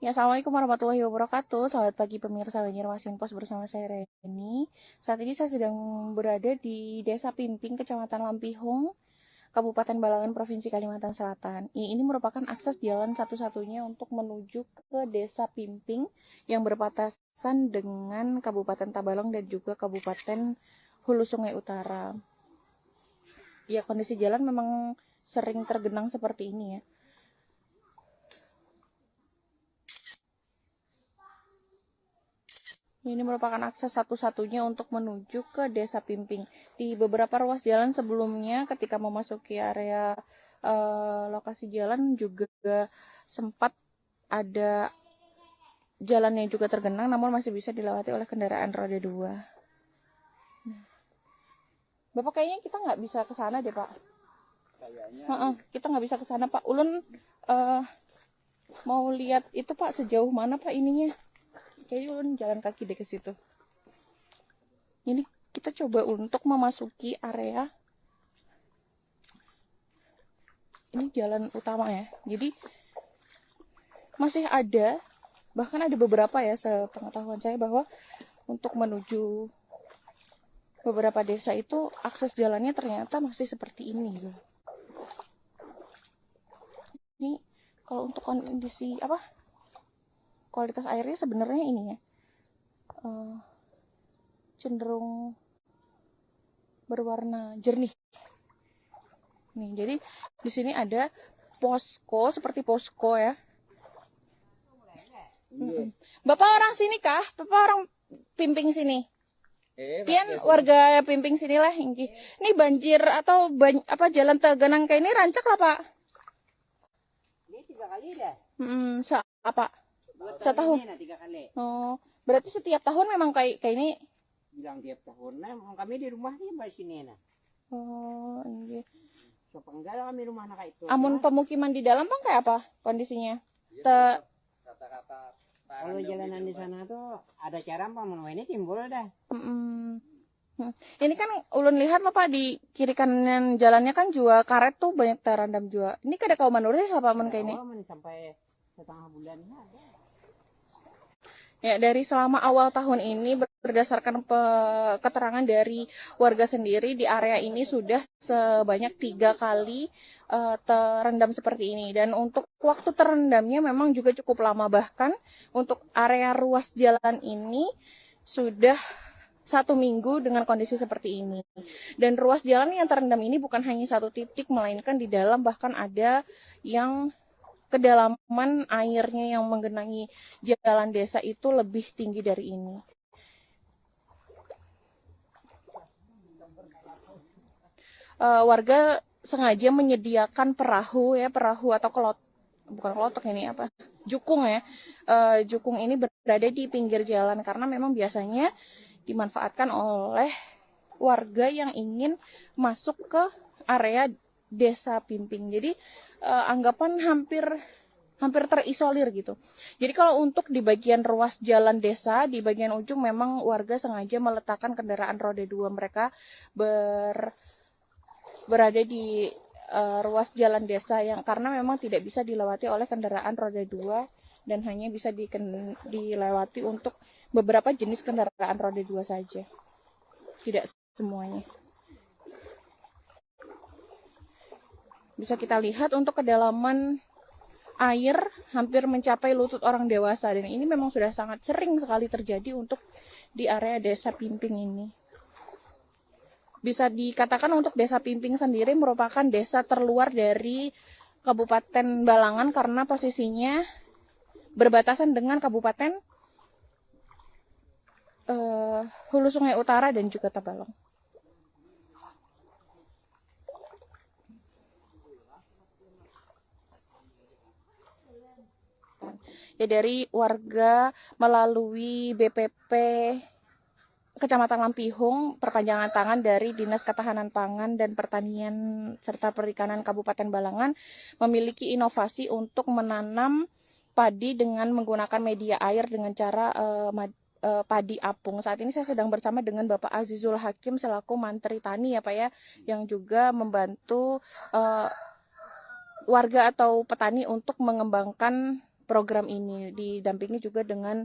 Ya, assalamualaikum warahmatullahi wabarakatuh. Selamat pagi pemirsa Banjarmasin Pos bersama saya Reni. Saat ini saya sedang berada di Desa Pimping, Kecamatan Lampihong, Kabupaten Balangan, Provinsi Kalimantan Selatan. Ini merupakan akses jalan satu-satunya untuk menuju ke Desa Pimping yang berbatasan dengan Kabupaten Tabalong dan juga Kabupaten Hulu Sungai Utara. Ya, kondisi jalan memang sering tergenang seperti ini ya. Ini merupakan akses satu-satunya untuk menuju ke Desa Pimping. Di beberapa ruas jalan sebelumnya ketika memasuki area lokasi jalan juga sempat ada jalan yang juga tergenang, namun masih bisa dilewati oleh kendaraan roda 2. Bapak, kayaknya kita nggak bisa ke sana deh, Pak. Kayaknya. Kita nggak bisa ke sana, Pak. Ulun mau lihat itu, Pak, sejauh mana, Pak, ininya. Kayaknya ulun jalan kaki deh ke situ. Ini kita coba untuk memasuki area. Ini jalan utama ya. Jadi masih ada, bahkan ada beberapa ya sepengetahuan saya bahwa untuk menuju beberapa desa itu akses jalannya ternyata masih seperti ini. Ini kalau untuk kondisi kualitas airnya sebenarnya ini ya cenderung berwarna jernih. Nih, jadi di sini ada posko, seperti posko ya. Bapak orang sini kah? Bapak orang Pimping sini? Pian warga Pimping sinilah ingki. Ini banjir atau jalan tergenang kayak ini rancak lah, Pak? Ini 3 kali dah. Apa? Setahun. 3 kali. Oh, berarti setiap tahun memang kayak ini. Bilang tiap tahun nah, kami di rumah nih di sini nah. Oh, iya. So enggak kami rumah anak itu. Amun pemukiman di dalam Bang kayak apa kondisinya? Kata-kata kalau jalanan di sana tuh ada cara apa ini timbul dah. Ini kan ulun lihat loh, Pak, di kiri kanan jalannya kan juga karet tuh banyak terendam juga. Ini kada kau manurnya siapa men kayak ini? Sampai setengah bulan ada. Ya, dari selama awal tahun ini berdasarkan keterangan dari warga sendiri di area ini sudah sebanyak 3 kali terendam seperti ini. Dan untuk waktu terendamnya memang juga cukup lama, bahkan untuk area ruas jalan ini sudah 1 minggu dengan kondisi seperti ini. Dan ruas jalan yang terendam ini bukan hanya satu titik, melainkan di dalam bahkan ada yang kedalaman airnya yang menggenangi jalan desa itu lebih tinggi dari ini. Warga sengaja menyediakan perahu atau bukan kelotok ini apa? Jukung ya. Jukung ini berada di pinggir jalan karena memang biasanya dimanfaatkan oleh warga yang ingin masuk ke area Desa Pimping. Jadi anggapan hampir terisolir gitu. Jadi kalau untuk di bagian ruas jalan desa, di bagian ujung memang warga sengaja meletakkan kendaraan roda 2 mereka berada di ruas jalan desa yang karena memang tidak bisa dilewati oleh kendaraan roda 2 dan hanya bisa dilewati untuk beberapa jenis kendaraan roda 2 saja. Tidak semuanya. Bisa kita lihat untuk kedalaman air hampir mencapai lutut orang dewasa dan ini memang sudah sangat sering sekali terjadi untuk di area Desa Pimping ini. Bisa dikatakan untuk Desa Pimping sendiri merupakan desa terluar dari Kabupaten Balangan karena posisinya berbatasan dengan Kabupaten Hulu Sungai Utara dan juga Tabalong. Ya, dari warga melalui BPP Kecamatan Lampihong, perpanjangan tangan dari Dinas Ketahanan Pangan dan Pertanian serta Perikanan Kabupaten Balangan memiliki inovasi untuk menanam padi dengan menggunakan media air dengan cara padi apung. Saat ini saya sedang bersama dengan Bapak Azizul Hakim selaku Mantri Tani ya, Pak ya, yang juga membantu warga atau petani untuk mengembangkan program ini, didampingi juga dengan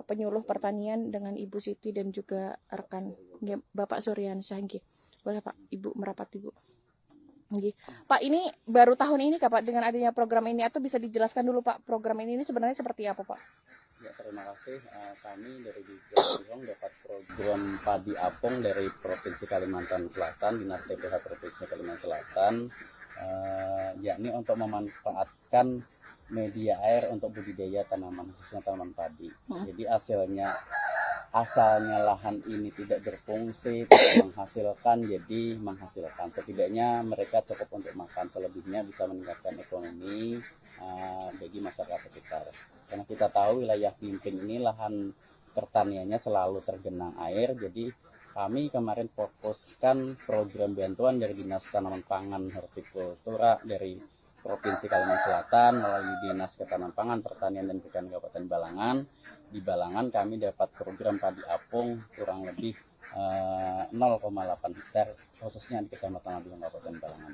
penyuluh pertanian dengan Ibu Siti dan juga rekan nggih, Bapak Suryansyah nggih. Boleh Pak, Ibu merapat Ibu. Nggih. Pak, ini baru tahun ini Kak Pak dengan adanya program ini, atau bisa dijelaskan dulu Pak program ini sebenarnya seperti apa Pak? Ya, terima kasih. Kami dari Bidang dapat program padi apung dari Provinsi Kalimantan Selatan, Dinas TPH Provinsi Kalimantan Selatan, yakni untuk memanfaatkan media air untuk budidaya tanaman, khususnya tanaman padi. Jadi asalnya lahan ini tidak berfungsi, tidak menghasilkan, jadi menghasilkan. Setidaknya mereka cukup untuk makan, selebihnya bisa meningkatkan ekonomi bagi masyarakat sekitar. Karena kita tahu wilayah Pimpin ini lahan pertaniannya selalu tergenang air, jadi kami kemarin fokuskan program bantuan dari Dinas Tanaman Pangan Hortikultura dari Provinsi Kalimantan Selatan melalui Dinas Ketahanan Pangan, Pertanian dan Perikanan Kabupaten Balangan. Di Balangan kami dapat program padi apung kurang lebih 0,8 hektar, khususnya di Kecamatan Abihan Kabupaten Balangan.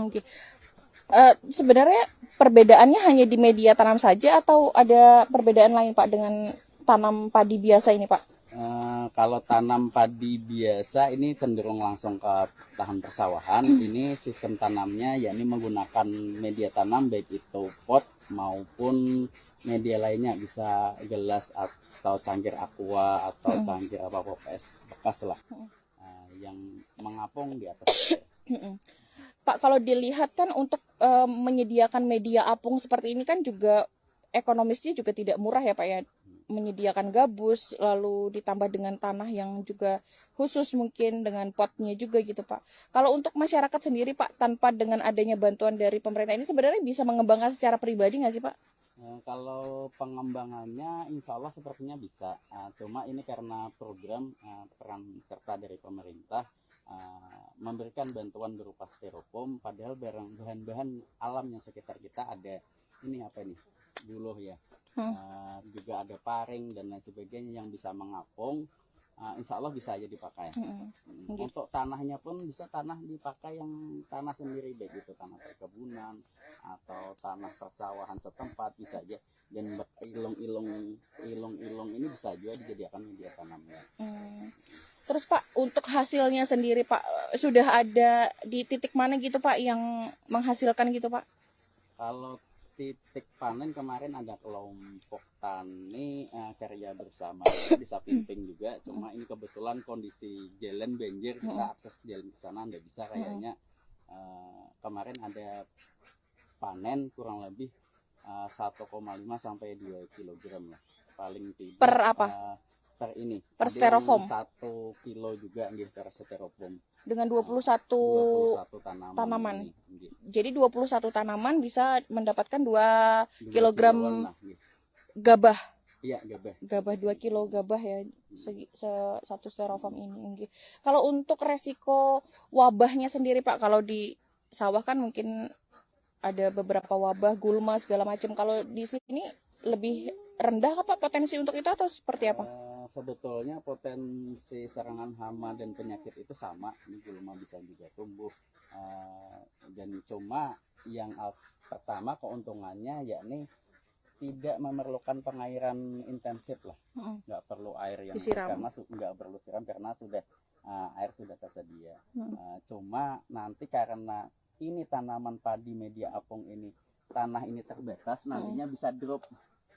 Oke. Sebenarnya perbedaannya hanya di media tanam saja atau ada perbedaan lain Pak dengan tanam padi biasa ini Pak? Kalau tanam padi biasa ini cenderung langsung ke lahan persawahan. Ini sistem tanamnya yakni menggunakan media tanam baik itu pot maupun media lainnya, bisa gelas atau cangkir aqua atau cangkir apa es bekas lah, yang mengapung di atas air. Pak, kalau dilihat kan untuk menyediakan media apung seperti ini kan juga ekonomisnya juga tidak murah ya Pak ya. Menyediakan gabus lalu ditambah dengan tanah yang juga khusus, mungkin dengan potnya juga gitu Pak. Kalau untuk masyarakat sendiri Pak, tanpa dengan adanya bantuan dari pemerintah ini sebenarnya bisa mengembangkan secara pribadi nggak sih Pak? Kalau pengembangannya insya Allah sepertinya bisa, cuma ini karena program peran serta dari pemerintah memberikan bantuan berupa styrofoam, padahal bahan-bahan alam yang sekitar kita ada ini apa nih, buluh ya, juga ada paring dan lain sebagainya yang bisa mengapung. Insya Allah bisa aja dipakai. Untuk tanahnya pun bisa tanah dipakai yang tanah sendiri, baik itu tanah perkebunan atau tanah persawahan setempat bisa aja. Dan ilung-ilung ini bisa juga dijadikan media tanamnya. Terus Pak, untuk hasilnya sendiri Pak, sudah ada di titik mana gitu Pak yang menghasilkan gitu Pak? Kalau titik panen kemarin ada kelompok tani karya bersama di Sapimping juga, cuma ini kebetulan kondisi jalan banjir, kita akses jalan ke sana nggak bisa kayaknya. Kemarin ada panen kurang lebih 1,5 sampai 2 kg lah paling tidak. Per apa? Per ini. Per styrofoam. 1 kilo juga nih per styrofoam. Dengan 21 tanaman. Jadi 21 tanaman bisa mendapatkan 2 kg gabah. Iya, gabah. Gabah 2 kilo gabah ya, satu styrofoam ini. Kalau untuk resiko wabahnya sendiri Pak, kalau di sawah kan mungkin ada beberapa wabah, gulma segala macam. Kalau di sini lebih rendah Pak potensi untuk itu atau seperti apa? Sebetulnya potensi serangan hama dan penyakit itu sama, ini gulma bisa juga tumbuh, dan cuma yang pertama keuntungannya yakni tidak memerlukan pengairan intensif lah, nggak perlu air yang disiram. Karena nggak perlu siram karena sudah air sudah tersedia. Cuma nanti karena ini tanaman padi media apung ini, tanah ini terbatas, nantinya bisa drop.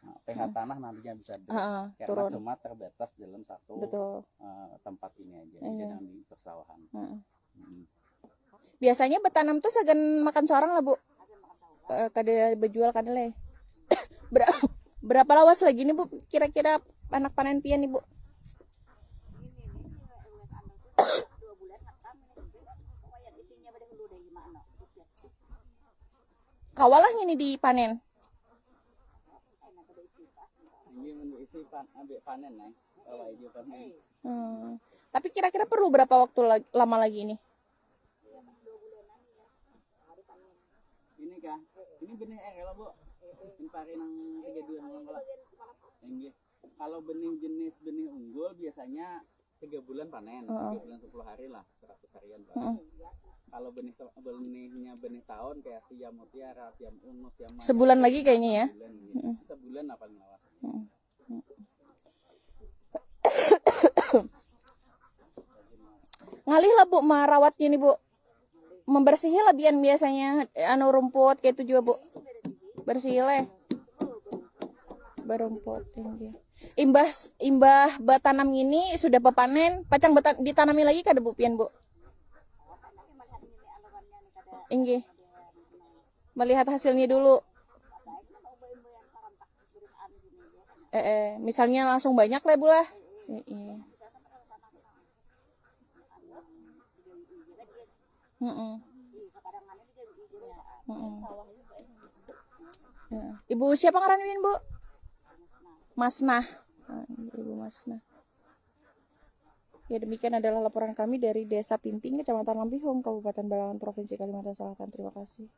pH tanah nantinya bisa karena turun. Cuma terbatas dalam satu tempat ini aja, jangan di persawahan. Biasanya bertanam tuh segan makan sorang lah Bu, kada berjual kada le. Berapa lawas lagi nih Bu kira-kira anak panen pian nih Bu? Kawalah ini dipanen. Tapi kira-kira perlu berapa waktu lama lagi ini? Ini kah? Ini benih kalau Bu. Ini pari nang 32 kalau benih jenis benih unggul biasanya 3 bulan panen, Heeh. 3 bulan 10 hari lah, 100 harian panen. Kalau benihnya benih tahun kayak siam mutiara, siam ungu, siam maya, Sebulan lagi kayaknya ya. sebulan, gitu. Sebulan apa lawas. Ngalih lah Bu merawatnya nih Bu. Membersihi lah biasanya anu rumput kayak itu juga Bu. Bersih lah. Berumput tinggi. Imbah betanam ini sudah bepanen, pacang ditanami lagi kada Bu pian Bu? Inggih. Melihat hasilnya dulu. Misalnya langsung banyak lah Bu lah. Ya. Ibu siapa ngarannya Bu? Masnah. Ibu Masnah. Ya demikian adalah laporan kami dari Desa Pimping, Kecamatan Lampihong, Kabupaten Balangan, Provinsi Kalimantan Selatan. Terima kasih.